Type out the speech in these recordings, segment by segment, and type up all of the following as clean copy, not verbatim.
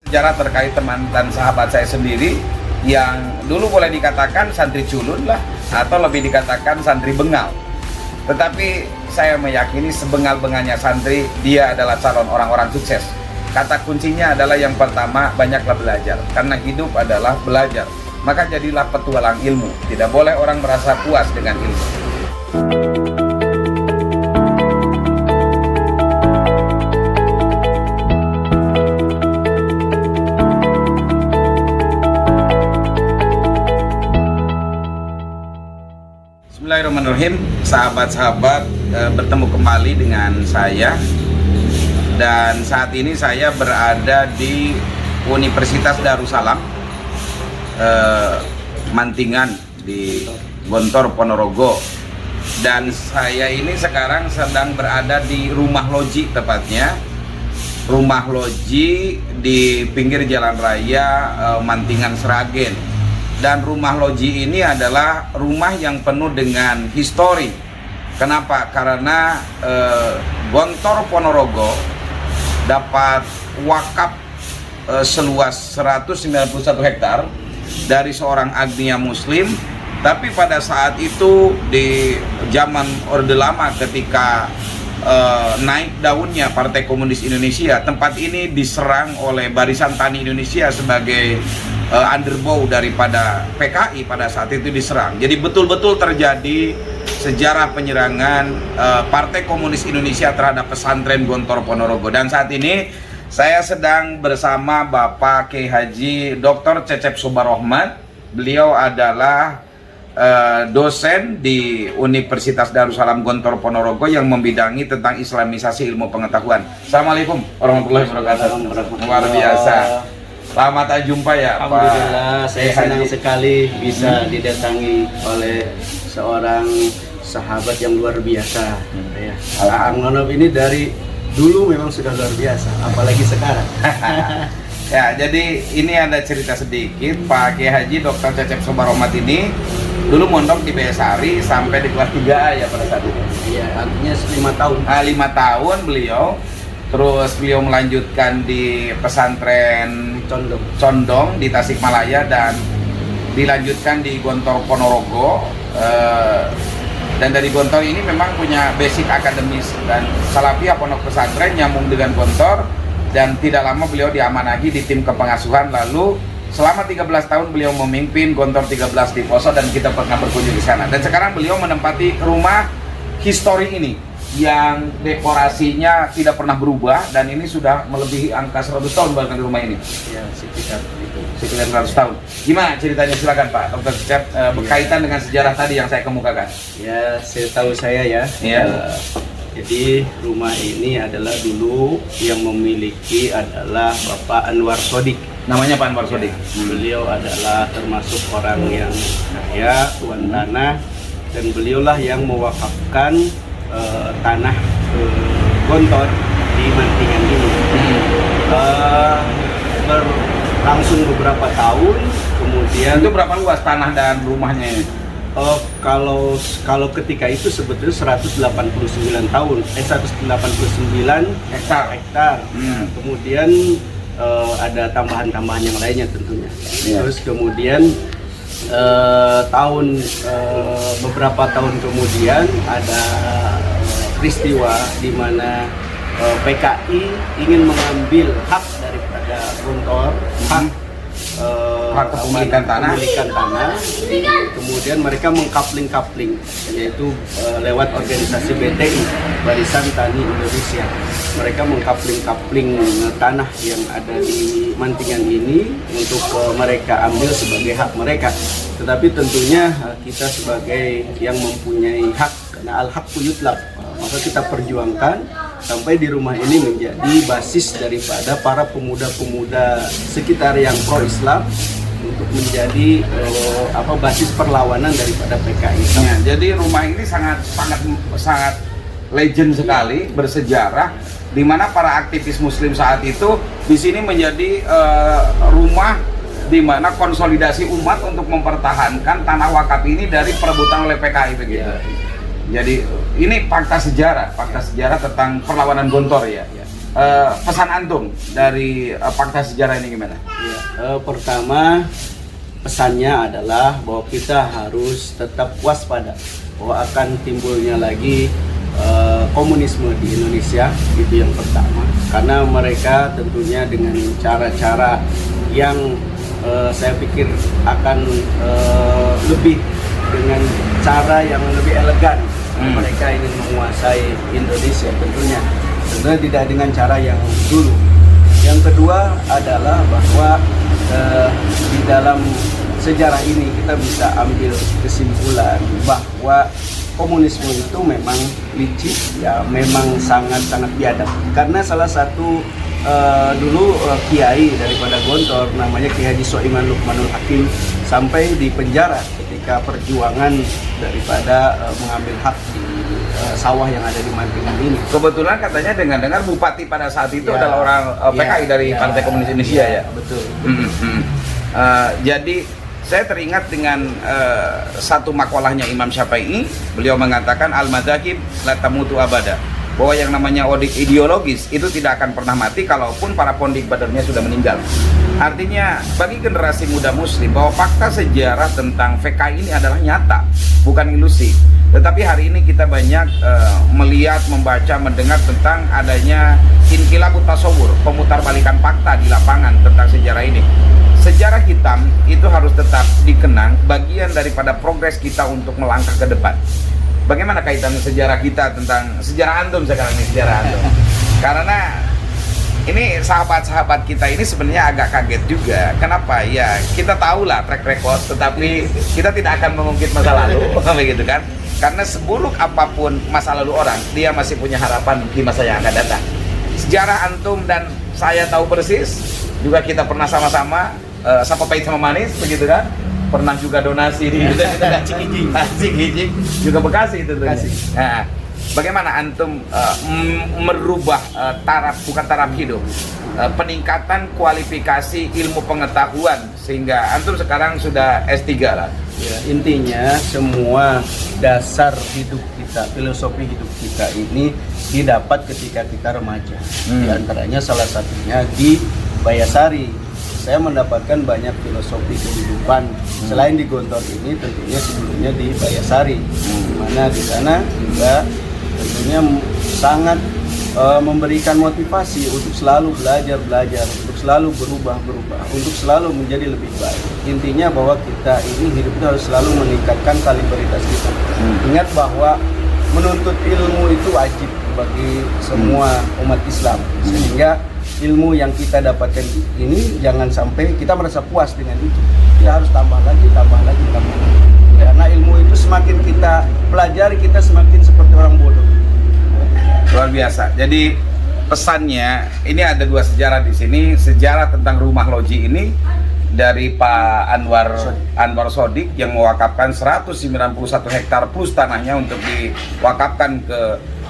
Sejarah terkait teman dan sahabat saya sendiri yang dulu boleh dikatakan santri culun lah, atau lebih dikatakan santri bengal. Tetapi saya meyakini sebengal-bengalnya santri, dia adalah calon orang-orang sukses. Kata kuncinya adalah yang pertama, banyaklah belajar. Karena hidup adalah belajar. Maka jadilah petualang ilmu. Tidak boleh orang merasa puas dengan ilmu. Bismillahirrahmanirrahim, sahabat-sahabat, bertemu kembali dengan saya. Dan saat ini saya berada di Universitas Darussalam Mantingan di Gontor, Ponorogo. Dan saya ini sekarang sedang berada di rumah loji, tepatnya rumah loji di pinggir jalan raya Mantingan, Sragen. Dan rumah loji ini adalah rumah yang penuh dengan histori. Kenapa? Karena Gontor Ponorogo dapat wakaf seluas 191 hektar dari seorang agnia muslim. Tapi pada saat itu di zaman Orde Lama, ketika naik daunnya Partai Komunis Indonesia, tempat ini diserang oleh Barisan Tani Indonesia sebagai underbow daripada PKI. Pada saat itu diserang. Jadi betul-betul terjadi sejarah penyerangan Partai Komunis Indonesia terhadap pesantren Gontor Ponorogo. Dan saat ini saya sedang bersama Bapak Kiai Haji Dr. Cecep Sobarohmat. Beliau adalah dosen di Universitas Darussalam Gontor Ponorogo yang membidangi tentang Islamisasi ilmu pengetahuan. Assalamualaikum warahmatullahi wabarakatuh. Luar biasa. Selamat jumpa ya, Pak. Alhamdulillah, saya senang sekali bisa didatangi oleh seorang sahabat yang luar biasa. Ya. Ang Nonob ini dari dulu memang sudah luar biasa, apalagi sekarang. Ya, jadi ini ada cerita sedikit. Pak Kiai Haji Dr. Cecep Sobarohmat ini dulu mondok di BSari sampai di kelas 3A ya pada saat itu. Iya, artinya 5 tahun. 5 tahun beliau. Terus beliau melanjutkan di pesantren Condong di Tasikmalaya dan dilanjutkan di Gontor Ponorogo. Dan dari Gontor ini memang punya basic akademis, dan Salafiyah pondok pesantren nyambung dengan Gontor. Dan tidak lama beliau diamanahi di tim kepengasuhan, lalu selama 13 tahun beliau memimpin Gontor 13 di Poso, dan kita pernah berkunjung di sana. Dan sekarang beliau menempati rumah histori ini yang dekorasinya tidak pernah berubah, dan ini sudah melebihi angka 100 tahun bahkan di rumah ini. Ya, sekitar itu. Sekitar 100 tahun. Gimana ceritanya, silakan Pak Dr. Cecep, berkaitan dengan sejarah tadi yang saya kemukakan. Ya, setahu saya ya. Ya. Jadi rumah ini adalah dulu yang memiliki adalah Bapak Anwar Sodik. Namanya Pak Anwar Sodik. Beliau adalah termasuk orang yang kaya, tuan tanah, dan beliaulah yang mewakafkan tanah Gontor di Mantingan ini. Berlangsung beberapa tahun, kemudian itu berapa luas tanah dan rumahnya ini? Kalau ketika itu sebetulnya 189 tahun, 189 hektar. Kemudian ada tambahan-tambahan yang lainnya tentunya. Yeah. Terus kemudian beberapa tahun kemudian ada peristiwa di mana PKI ingin mengambil hak daripada Gontor, hak kepemilikan tanah. Kemudian mereka mengkapling, yaitu lewat organisasi BTI, Barisan Tani Indonesia. Mereka mengkapling tanah yang ada di Mantingan ini untuk mereka ambil sebagai hak mereka. Tetapi tentunya kita sebagai yang mempunyai hak, karena al-haqqu yutlab, maka kita perjuangkan sampai di rumah ini menjadi basis daripada para pemuda-pemuda sekitar yang pro-Islam untuk menjadi basis perlawanan daripada PKI. Ya, jadi rumah ini sangat legend sekali, bersejarah, di mana para aktivis Muslim saat itu di sini menjadi rumah di mana konsolidasi umat untuk mempertahankan tanah wakaf ini dari perebutan oleh PKI begitu. Ya. Jadi ini fakta sejarah tentang perlawanan Gontor ya. pesan antum dari fakta sejarah ini gimana? Ya, pertama pesannya adalah bahwa kita harus tetap waspada bahwa akan timbulnya lagi komunisme di Indonesia, itu yang pertama. Karena mereka tentunya dengan cara-cara yang saya pikir akan lebih dengan cara yang lebih elegan. Mereka ingin menguasai Indonesia tentunya tidak dengan cara yang dulu. Yang kedua adalah bahwa di dalam sejarah ini kita bisa ambil kesimpulan bahwa komunisme itu memang licik, ya memang sangat-sangat biadab. Karena salah satu dulu kiai daripada Gontor namanya Kiai Haji Soiman Lukmanul Hakim sampai di penjara ketika perjuangan daripada mengambil hak di sawah yang ada di Mantingan ini. Kebetulan katanya dengar-dengar bupati pada saat itu Ya, adalah orang PKI dari ya, Partai Komunis Indonesia ya. Betul. Jadi saya teringat dengan satu makalahnya Imam Syafi'i. Beliau mengatakan al-madzahib la tamutu abada, bahwa yang namanya ideologis itu tidak akan pernah mati kalaupun para pondik badarnya sudah meninggal. Artinya bagi generasi muda muslim bahwa fakta sejarah tentang PKI ini adalah nyata, bukan ilusi. Tetapi hari ini kita banyak melihat, membaca, mendengar tentang adanya inqilabut tasawur, pemutarbalikan fakta di lapangan tentang sejarah ini. Sejarah hitam itu harus tetap dikenang, bagian daripada progres kita untuk melangkah ke depan. Bagaimana kaitan sejarah kita tentang sejarah antum sekarang ini, sejarah antum? Karena ini sahabat-sahabat kita ini sebenarnya agak kaget juga. Kenapa? Ya kita tahulah track record, tetapi kita tidak akan mengungkit masa lalu, begitu kan? Karena seburuk apapun masa lalu orang, dia masih punya harapan di masa yang akan datang. Sejarah antum dan saya tahu persis, juga kita pernah sama-sama sama pahit sama manis, begitu kan? Pernah juga donasi di Cikijing, juga Bekasi tentunya. Nah, bagaimana antum merubah bukan taraf hidup, peningkatan kualifikasi ilmu pengetahuan sehingga antum sekarang sudah S3 lah. Ya, intinya semua dasar hidup kita, filosofi hidup kita ini didapat ketika kita remaja. Di antaranya salah satunya di Bayasari. Saya mendapatkan banyak filosofi kehidupan selain di Gontor ini, tentunya sebelumnya di Bayasari, di mana di sana juga tentunya sangat memberikan motivasi untuk selalu belajar, untuk selalu berubah, untuk selalu menjadi lebih baik. Intinya bahwa kita ini hidup itu harus selalu meningkatkan kalibritas kita. Ingat bahwa menuntut ilmu itu wajib bagi semua umat Islam, sehingga ilmu yang kita dapatkan ini jangan sampai kita merasa puas dengan itu. Kita harus tambah lagi. Karena ilmu itu semakin kita pelajari, kita semakin seperti orang bodoh. Luar biasa. Jadi pesannya ini ada dua sejarah di sini. Sejarah tentang rumah loji ini dari Pak Anwar Sodik yang mewakafkan 191 hektar plus tanahnya untuk diwakafkan ke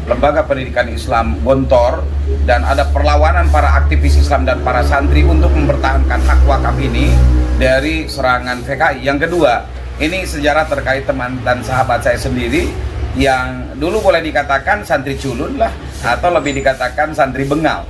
Lembaga Pendidikan Islam Gontor, dan ada perlawanan para aktivis Islam dan para santri untuk mempertahankan hak wakaf ini dari serangan PKI. Yang kedua, ini sejarah terkait teman dan sahabat saya sendiri yang dulu boleh dikatakan santri culun lah, atau lebih dikatakan santri bengal.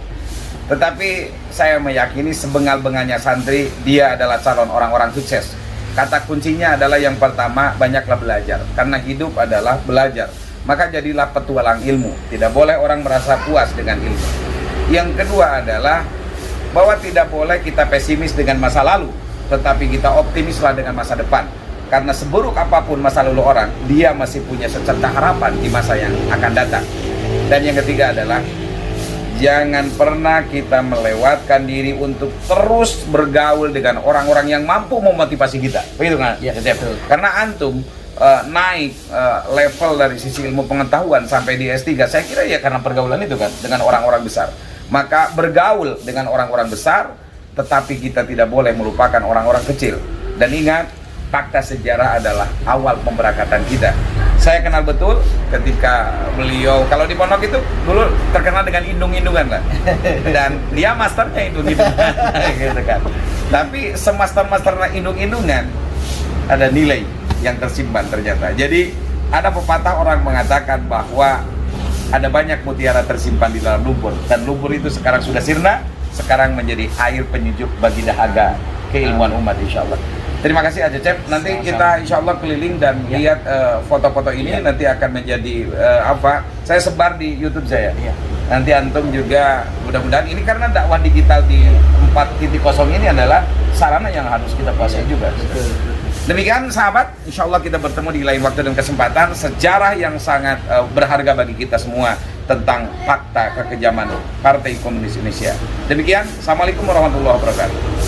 Tetapi saya meyakini sebengal-bengalnya santri, dia adalah calon orang-orang sukses. Kata kuncinya adalah yang pertama, banyaklah belajar, karena hidup adalah belajar. Maka jadilah petualang ilmu. Tidak boleh orang merasa puas dengan ilmu. Yang kedua adalah bahwa tidak boleh kita pesimis dengan masa lalu, tetapi kita optimislah dengan masa depan. Karena seburuk apapun masa lalu orang, dia masih punya secerca harapan di masa yang akan datang. Dan yang ketiga adalah jangan pernah kita melewatkan diri untuk terus bergaul dengan orang-orang yang mampu memotivasi kita. Begitu kan? Ya, betul. Karena antum naik level dari sisi ilmu pengetahuan sampai di S3, saya kira ya karena pergaulan itu kan dengan orang-orang besar. Maka bergaul dengan orang-orang besar, tetapi kita tidak boleh melupakan orang-orang kecil. Dan ingat, fakta sejarah adalah awal pemberakatan kita. Saya kenal betul ketika beliau, kalau di pondok itu dulu terkenal dengan indung-indungan lah. Dan dia masternya indung-indungan gitu kan. Tapi semaster-masternya indung-indungan ada nilai yang tersimpan ternyata. Jadi ada pepatah orang mengatakan bahwa ada banyak mutiara tersimpan di dalam lumpur, dan lumpur itu sekarang sudah sirna, sekarang menjadi air penyejuk bagi dahaga keilmuan umat, insya Allah. Terima kasih Aja Cep. Nanti kita insya Allah keliling dan lihat foto-foto ini, nanti akan menjadi saya sebar di YouTube saya. Nanti antum juga mudah-mudahan ini, karena dakwah digital di 4.0 ini adalah sarana yang harus kita kuasai juga. Demikian sahabat, insya Allah kita bertemu di lain waktu dan kesempatan. Sejarah yang sangat berharga bagi kita semua tentang fakta kekejaman Partai Komunis Indonesia. Demikian, Assalamualaikum warahmatullahi wabarakatuh.